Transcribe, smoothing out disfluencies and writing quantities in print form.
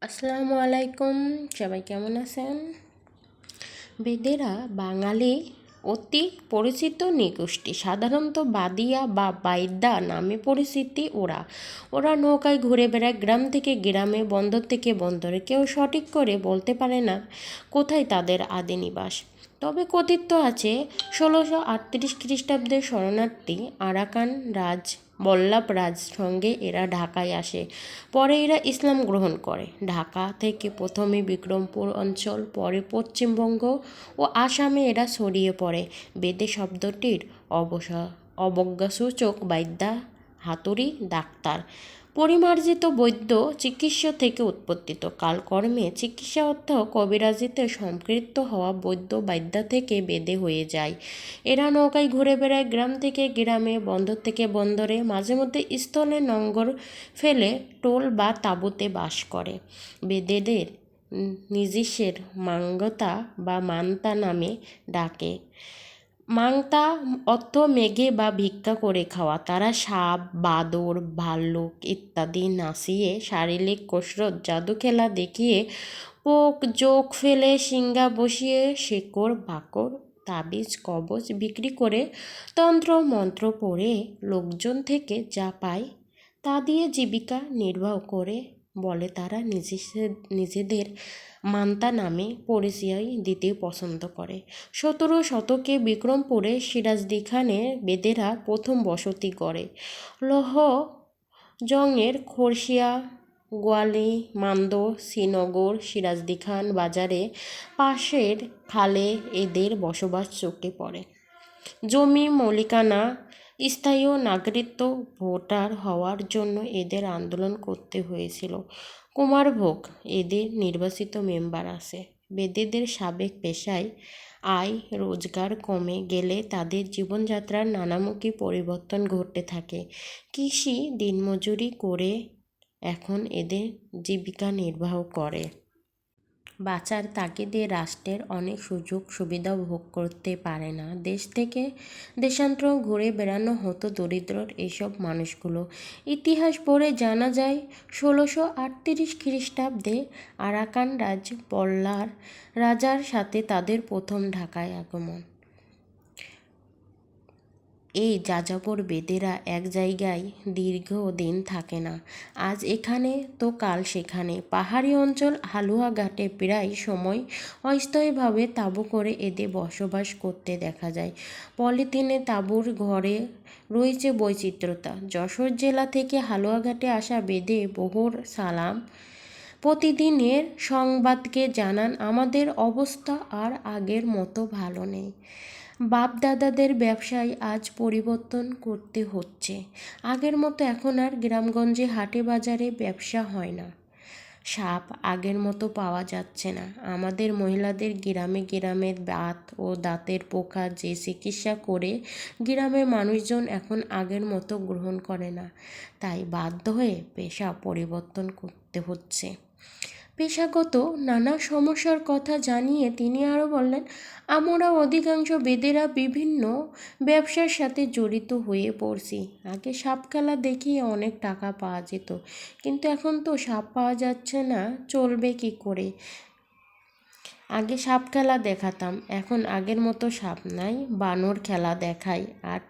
আসসালামু আলাইকুম, সবাই কেমন আছেন? বেদেরা বাঙালি অতি পরিচিত নৃগোষ্ঠী। সাধারণত বাদিয়া বা বাইদা নামে পরিচিতি ওরা। ওরা নৌকায় ঘুরে বেড়ায় গ্রাম থেকে গ্রামে, বন্দর থেকে বন্দরে। কেউ সঠিক করে বলতে পারে না কোথায় তাদের আদি নিবাস। তবে কথিত আছে 1638 খ্রিস্টাব্দে শরণার্থী আরাকান রাজ বল্লাভ রাজ সঙ্গে এরা ঢাকায় আসে। পরে এরা ইসলাম গ্রহণ করে। ঢাকা থেকে প্রথমে বিক্রমপুর অঞ্চল, পরে পশ্চিমবঙ্গ ও আসামে এরা ছড়িয়ে পড়ে। বেদে শব্দটির অবজ্ঞাসূচক বাইদ্যা, হাতুড়ি, ডাক্তার, পরিমার্জিত বৈদ্য, চিকিৎসা থেকে উৎপত্তিত। কালকর্মে চিকিৎসা অর্থ কবিরাজিতে সম্পৃক্ত হওয়া বৈদ্য বাইদ্যা থেকে বেদে হয়ে যায়। এরা নৌকায় ঘুরে বেড়ায় গ্রাম থেকে গ্রামে, বন্দর থেকে বন্দরে, মাঝে মধ্যে স্থলে নোঙ্গর ফেলে টোল বা তাঁবুতে বাস করে। বেদেদের নিজস্বের মাঙ্গতা বা মান্তা নামে ডাকে। মাংতা অর্থ মেঘে বা ভিক্ষা করে খাওয়া। তারা সাপ, বাদর, ভাল্লুক ইত্যাদি নাচিয়ে, শারীরিক কসরত, জাদু খেলা দেখিয়ে, পোক জোক ফেলে, সিঙ্গা বসিয়ে, শেকড় বাকড়, তাবিজ কবচ বিক্রি করে, তন্ত্র মন্ত্র পড়ে লোকজন থেকে যা পায় তা দিয়ে জীবিকা নির্বাহ করে বলে তারা নিজেদের মান্তা নামে পরিচয় দিতে পছন্দ করে। 17 শতকে বিক্রমপুরে সিরাজদি খানের বেদেরা প্রথম বসতি গড়ে। লৌহ জংয়ের খরশিয়া, গোয়ালি, মান্দ, শ্রীনগর, সিরাজদি খান বাজারে পাশের খালে এদের বসবাস চোখে পড়ে। জমি মালিকানা, স্থায়ী নাগরিকত্ব, ভোটার হওয়ার জন্য এদের আন্দোলন করতে হয়েছিল। কুমারভোগ এদের নির্বাচিত মেম্বার আছে। বেদেদের সাবেক পেশায় আয় রোজগার কমে গেলে তাদের জীবনযাত্রার নানামুখী পরিবর্তন ঘটতে থাকে। কৃষি দিনমজুরি করে এখন এদের জীবিকা নির্বাহ করে। বাঁচার তাগিদে রাষ্ট্রের অনেক সুযোগ সুবিধা ভোগ করতে পারে না। দেশ থেকে দেশান্তর ঘুরে বেড়ানো হতো দরিদ্র এইসব মানুষগুলো। ইতিহাস পড়ে জানা যায় 1638 খ্রিস্টাব্দে আরাকান রাজ বল্লার রাজার সাথে তাদের প্রথম ঢাকায় আগমন। এই যাযাবর বেদেরা এক জায়গায় দীর্ঘদিন থাকে না। আজ এখানে তো কাল সেখানে। পাহাড়ি অঞ্চল হালুয়াঘাটে প্রায় সময় অস্থায়ীভাবে তাঁবু করে এদের বসবাস করতে দেখা যায়। পলিথিনে তাঁবুর ঘরে রয়েছে বৈচিত্র্যতা। যশোর জেলা থেকে হালুয়াঘাটে আসা বেদে বহর সালাম প্রতিদিনের সংবাদকে জানান, আমাদের অবস্থা আর আগের মতো ভালো নেই। বাপ দাদাদের ব্যবসায় আজ পরিবর্তন করতে হচ্ছে। আগের মতো এখন আর গ্রামগঞ্জে হাটে বাজারে ব্যবসা হয় না। সাপ আগের মতো পাওয়া যাচ্ছে না। আমাদের মহিলাদের গ্রামে গ্রামে দাঁত ও দাঁতের পোকা যে চিকিৎসা করে গ্রামের মানুষজন এখন আগের মতো গ্রহণ করে না। তাই বাধ্য হয়ে পেশা পরিবর্তন করতে হচ্ছে। পেশাগত নানা সমস্যার কথা জানিয়ে তিনি আরও বললেন, আমরা অধিকাংশ বেদেরা বিভিন্ন ব্যবসার সাথে জড়িত হয়ে পড়ছি। আগে সাপ খেলা দেখিয়ে অনেক টাকা পাওয়া যেত, কিন্তু এখন তো সাপ পাওয়া যাচ্ছে না, চলবে কি করে? আগে সাপ খেলা দেখাতাম, এখন আগের মতো সাপ নাই, বানর খেলা দেখাই আর